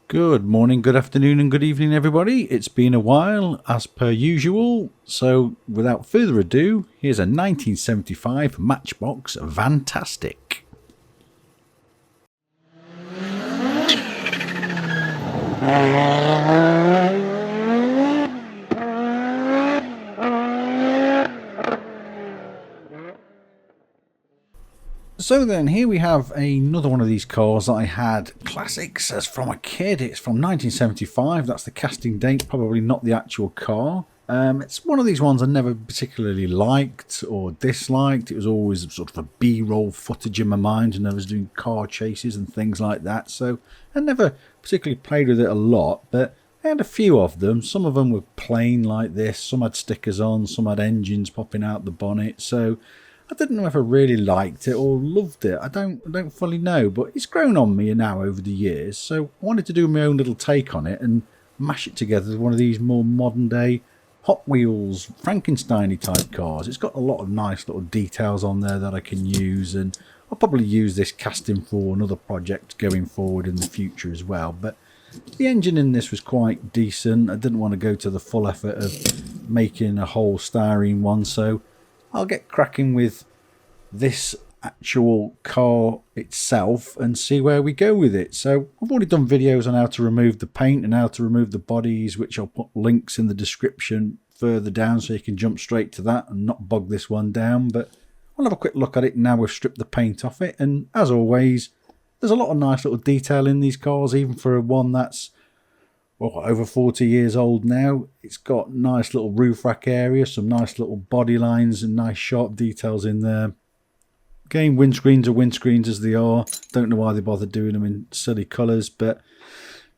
Good morning, good afternoon and good evening everybody. It's been a while as per usual, so without further ado, here's a 1975 Matchbox Vantastic. So then, here we have another one of these cars that I had classics as from a kid. It's from 1975, that's the casting date, probably not the actual car. It's one of these ones I never particularly liked or disliked. It was always sort of a B-roll footage in my mind, and I was doing car chases and things like that. So I never particularly played with it a lot, but I had a few of them. Some of them were plain like this, some had stickers on, some had engines popping out the bonnet. So I didn't know if I really liked it or loved it. I don't fully know, but it's grown on me now over the years. So I wanted to do my own little take on it and mash it together with one of these more modern day Hot Wheels Frankenstein-y type cars. It's got a lot of nice little details on there that I can use, and I'll probably use this casting for another project going forward in the future as well. But the engine in this was quite decent. I didn't want to go to the full effort of making a whole styrene one, so I'll get cracking with this actual car itself and see where we go with it. So I've already done videos on how to remove the paint and how to remove the bodies, which I'll put links in the description further down so you can jump straight to that and not bog this one down. But I'll have a quick look at it now we've stripped the paint off it. And as always, there's a lot of nice little detail in these cars, even for one that's over 40 years old now. It's got nice little roof rack area, some nice little body lines and nice sharp details in there. Again, windscreens are windscreens as they are. Don't know why they bothered doing them in silly colours, but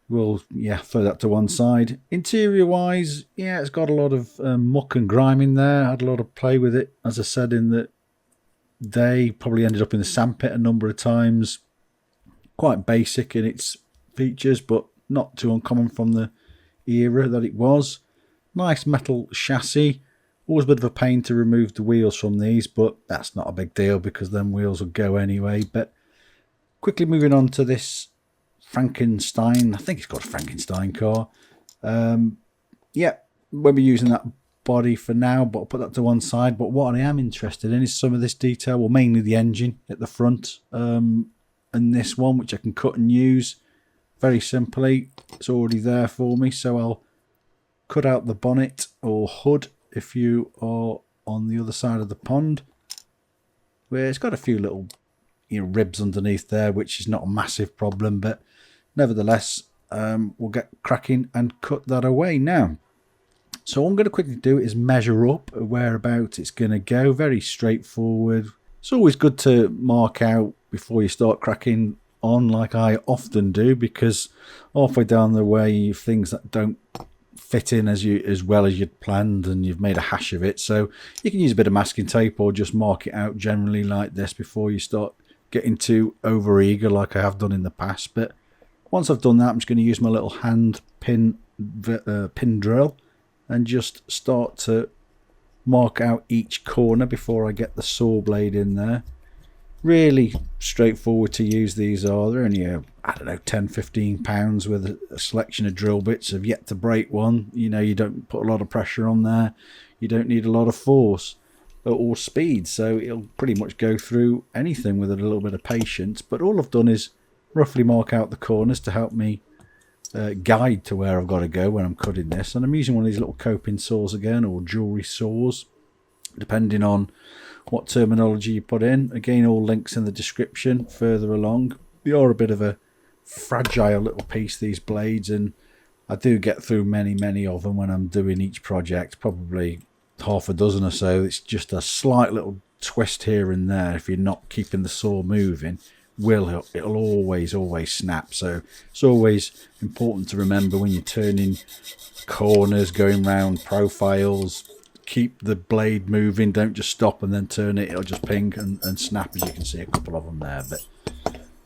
we'll throw that to one side. Interior wise, it's got a lot of muck and grime in there. I had a lot of play with it, as I said in the day. Probably ended up in the sandpit a number of times. Quite basic in its features, but not too uncommon from the era that it was. Nice metal chassis. Always a bit of a pain to remove the wheels from these, but that's not a big deal because them wheels will go anyway. But quickly moving on to this Frankenstein. I think it's called a Frankenstein car. Won't be using that body for now, but I'll put that to one side. But what I am interested in is some of this detail, well, mainly the engine at the front, and this one, which I can cut and use very simply. It's already there for me, so I'll cut out the bonnet or hood if you are on the other side of the pond, where it's got a few little ribs underneath there, which is not a massive problem, but nevertheless, we'll get cracking and cut that away now. So what I'm going to quickly do is measure up whereabouts it's going to go. Very straightforward. It's always good to mark out before you start cracking on, like I often do, because halfway down the way you have things that don't fit in as well as you'd planned and you've made a hash of it. So you can use a bit of masking tape or just mark it out generally like this before you start getting too over eager like I have done in the past. But once I've done that, I'm just going to use my little hand pin drill and just start to mark out each corner before I get the saw blade in there. Really straightforward to use. These are, they're only I don't know, 10-15 pounds with a selection of drill bits. I've yet to break one. You don't put a lot of pressure on there, you don't need a lot of force or speed, so it'll pretty much go through anything with a little bit of patience. But all I've done is roughly mark out the corners to help me guide to where I've got to go when I'm cutting this. And I'm using one of these little coping saws again, or jewellery saws, depending on what terminology you put in. Again, all links in the description further along. They are a bit of a fragile little piece, these blades, and I do get through many of them when I'm doing each project, probably half a dozen or so. It's just a slight little twist here and there. If you're not keeping the saw moving, it'll always snap. So it's always important to remember when you're turning corners, going round profiles, keep the blade moving. Don't just stop and then turn it. It'll just ping and snap, as you can see a couple of them there. But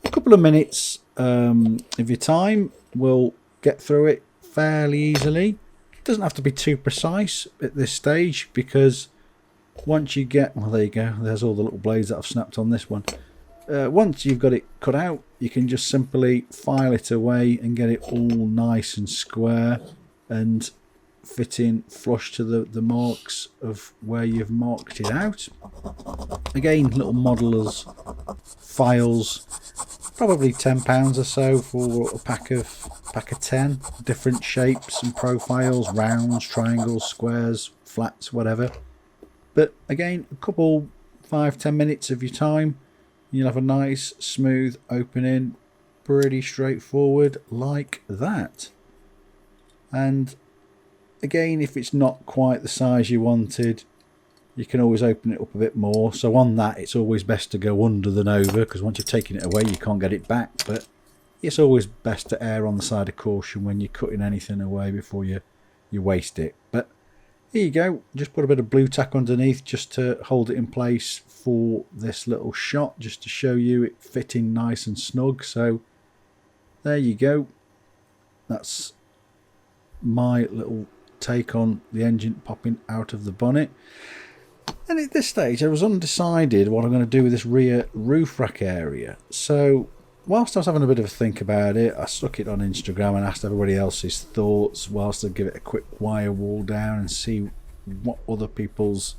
a couple of minutes of your time will get through it fairly easily. It doesn't have to be too precise at this stage, because once you get, well, there you go, there's all the little blades that I've snapped on this one. Once you've got it cut out, you can just simply file it away and get it all nice and square and fitting flush to the marks of where you've marked it out. Again, little modelers files, probably £10 or so for a pack of 10 different shapes and profiles, rounds, triangles, squares, flats, whatever. But again, a couple 5-10 minutes of your time, you'll have a nice smooth opening, pretty straightforward like that. And again, if it's not quite the size you wanted, you can always open it up a bit more. So on that, it's always best to go under than over, because once you've taken it away, you can't get it back. But it's always best to err on the side of caution when you're cutting anything away before you waste it. But here you go. Just put a bit of blue tack underneath just to hold it in place for this little shot, just to show you it fitting nice and snug. So there you go. That's my little take on the engine popping out of the bonnet. And at this stage I was undecided what I'm going to do with this rear roof rack area. So whilst I was having a bit of a think about it, I stuck it on Instagram and asked everybody else's thoughts whilst I give it a quick wire wall down and see what other people's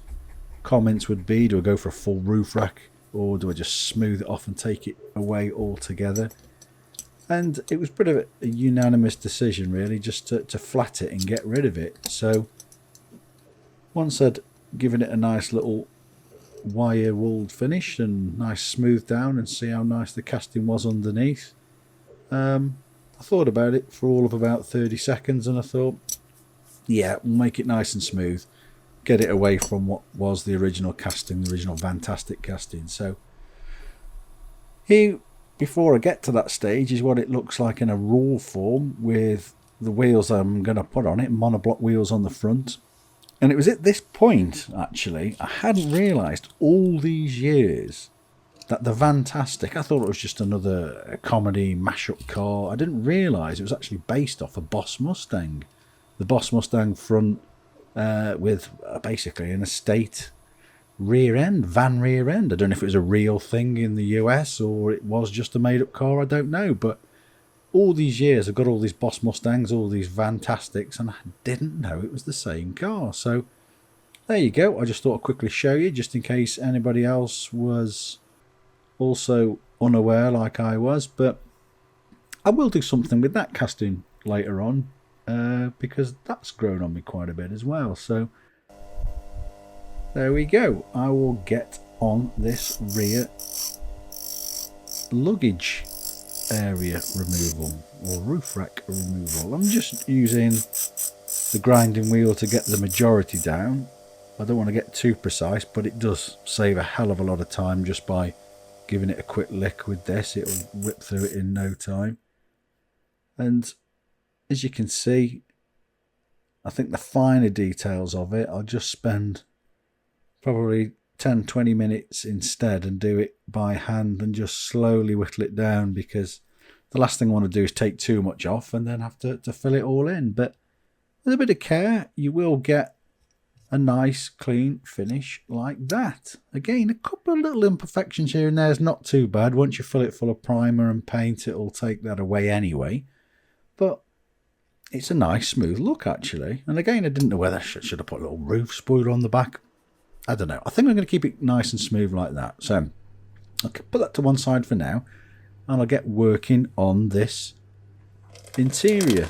comments would be. Do I go for a full roof rack, or do I just smooth it off and take it away altogether? And it was a bit of a unanimous decision really, just to flat it and get rid of it. So once I'd given it a nice little wire walled finish and nice smooth down, and see how nice the casting was underneath, I thought about it for all of about 30 seconds and I thought, yeah, we'll make it nice and smooth, get it away from what was the original casting, the original Vantastic casting. So here, before I get to that stage, is what it looks like in a raw form with the wheels I'm going to put on it, monoblock wheels on the front. And it was at this point, actually, I hadn't realised all these years that the Vantastic, I thought it was just another comedy mashup car. I didn't realise it was actually based off a Boss Mustang. The Boss Mustang front with basically an estate rear end, van rear end. I don't know if it was a real thing in the US or it was just a made up car, I don't know. But all these years I've got all these Boss Mustangs, all these Vantastics, and I didn't know it was the same car. So there you go. I just thought I'd quickly show you, just in case anybody else was also unaware like I was. But I will do something with that casting later on, because that's grown on me quite a bit as well. So there we go. I will get on this rear luggage area removal or roof rack removal. I'm just using the grinding wheel to get the majority down. I don't want to get too precise, but it does save a hell of a lot of time just by giving it a quick lick with this. It'll whip through it in no time. And as you can see, I think the finer details of it, I'll just spend probably 10-20 minutes instead and do it by hand and just slowly whittle it down, because the last thing I want to do is take too much off and then have to fill it all in. But with a bit of care, you will get a nice clean finish like that. Again, a couple of little imperfections here and there is not too bad. Once you fill it full of primer and paint, it'll take that away anyway. But it's a nice smooth look actually. And again, I didn't know whether should I put a little roof spoiler on the back. I don't know. I think I'm going to keep it nice and smooth like that. So I'll put that to one side for now, and I'll get working on this interior.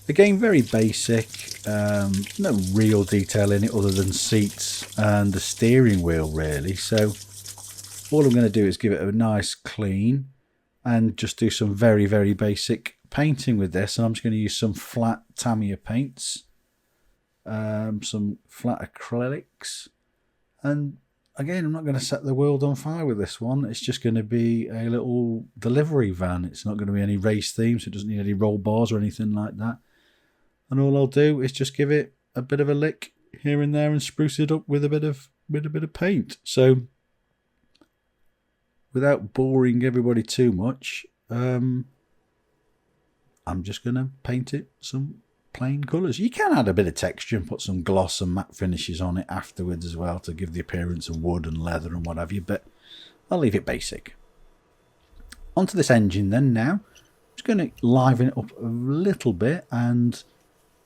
Again, very basic. No real detail in it other than seats and the steering wheel really. So all I'm going to do is give it a nice clean and just do some very, very basic painting with this. And I'm just going to use some flat Tamiya paints, some flat acrylics. And again, I'm not going to set the world on fire with this one. It's just going to be a little delivery van. It's not going to be any race theme, so it doesn't need any roll bars or anything like that. And all I'll do is just give it a bit of a lick here and there and spruce it up with a bit of paint. So without boring everybody too much, I'm just going to paint it some plain colours. You can add a bit of texture and put some gloss and matte finishes on it afterwards as well to give the appearance of wood and leather and what have you, but I'll leave it basic. Onto this engine then now. I'm just going to liven it up a little bit and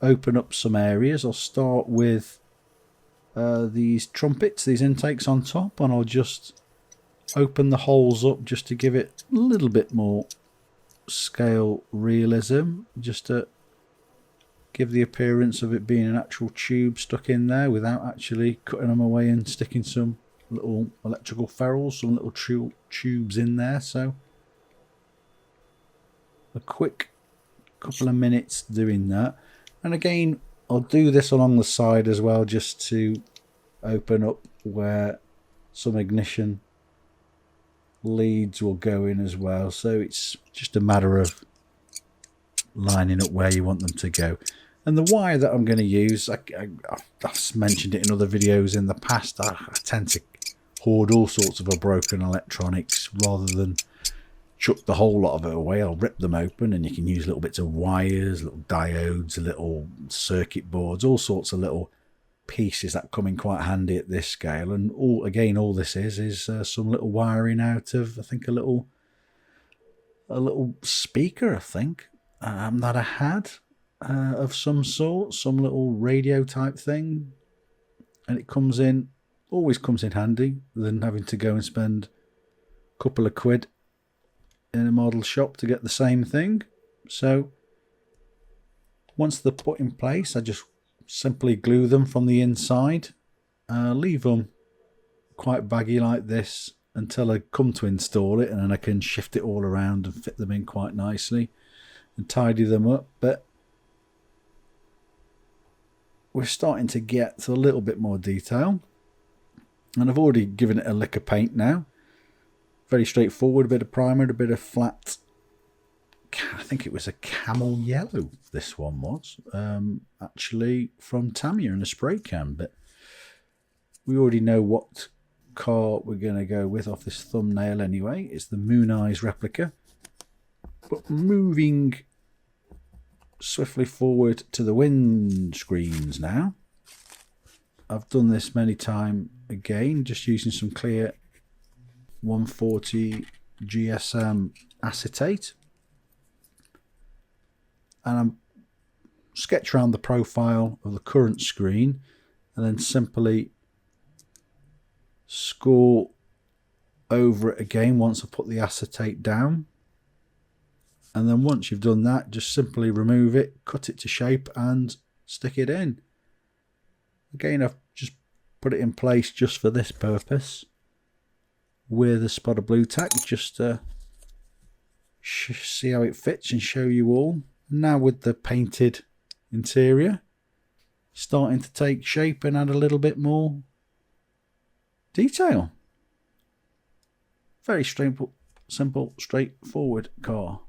open up some areas. I'll start with these trumpets, these intakes on top, and I'll just open the holes up just to give it a little bit more scale realism, just to give the appearance of it being an actual tube stuck in there without actually cutting them away and sticking some little electrical ferrules, some little tubes in there. So a quick couple of minutes doing that. And again, I'll do this along the side as well, just to open up where some ignition leads will go in as well. So it's just a matter of lining up where you want them to go. And the wire that I'm going to use, I've mentioned it in other videos in the past, I tend to hoard all sorts of broken electronics rather than chuck the whole lot of it away. I'll rip them open and you can use little bits of wires, little diodes, little circuit boards, all sorts of little pieces that come in quite handy at this scale. And all this is some little wiring out of, I think, a little speaker, I think, that I had of some sort, some little radio type thing. And it always comes in handy than having to go and spend a couple of quid in a model shop to get the same thing. So once they're put in place, I just simply glue them from the inside, leave them quite baggy like this until I come to install it, and then I can shift it all around and fit them in quite nicely and tidy them up. But we're starting to get to a little bit more detail, and I've already given it a lick of paint now. Very straightforward, a bit of primer, a bit of flat, I think it was a camel yellow this one was, actually from Tamiya in a spray can, but we already know what car we're going to go with off this thumbnail anyway. It's the Moon Eyes replica. But moving swiftly forward to the windscreens now. I've done this many times again, just using some clear 140 GSM acetate, and I'm sketch around the profile of the current screen and then simply score over it again once I put the acetate down. And then once you've done that, just simply remove it, cut it to shape and stick it in. Again, I've just put it in place just for this purpose with a spot of blue tack, just to see how it fits and show you all. Now with the painted interior starting to take shape and add a little bit more detail. Very simple, straightforward car.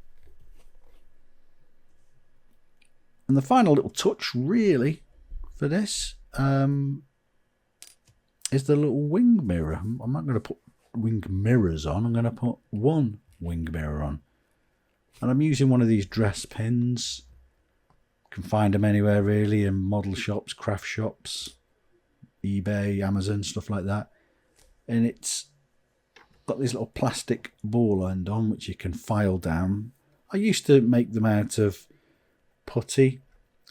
And the final little touch really for this is the little wing mirror. I'm not going to put wing mirrors on, I'm going to put one wing mirror on. And I'm using one of these dress pins. You can find them anywhere really, in model shops, craft shops, eBay, Amazon, stuff like that. And it's got this little plastic ball end on which you can file down. I used to make them out of putty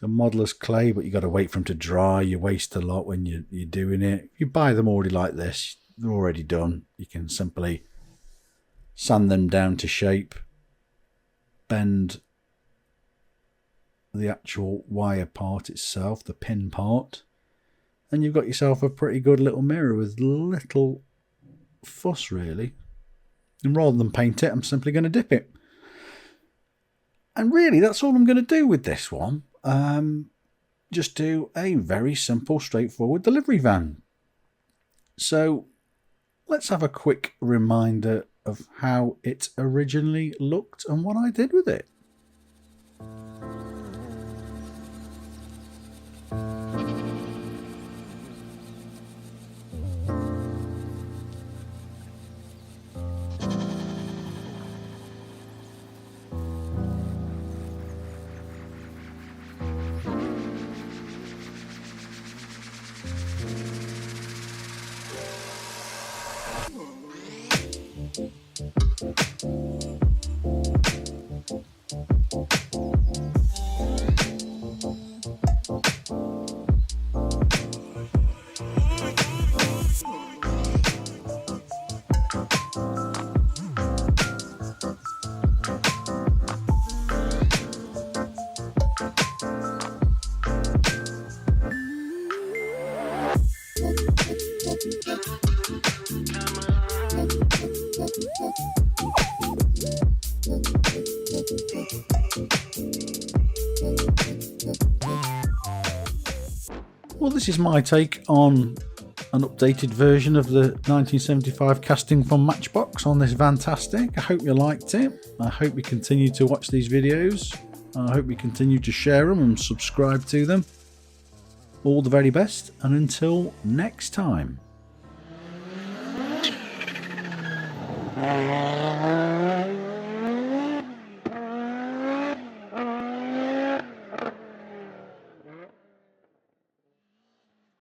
and modeller's clay, but you got to wait for them to dry. You waste a lot when you're doing it. If you buy them already like this, they're already done. You can simply sand them down to shape, bend the actual wire part itself, the pin part, and you've got yourself a pretty good little mirror with little fuss really. And rather than paint it, I'm simply going to dip it. And really that's all I'm going to do with this one. Just do a very simple, straightforward delivery van. So let's have a quick reminder of how it originally looked and what I did with it. well, this is my take on an updated version of the 1975 casting from Matchbox on this Vantastic. I hope you liked it. I hope you continue to watch these videos. I hope you continue to share them and subscribe to them. All the very best, and until next time.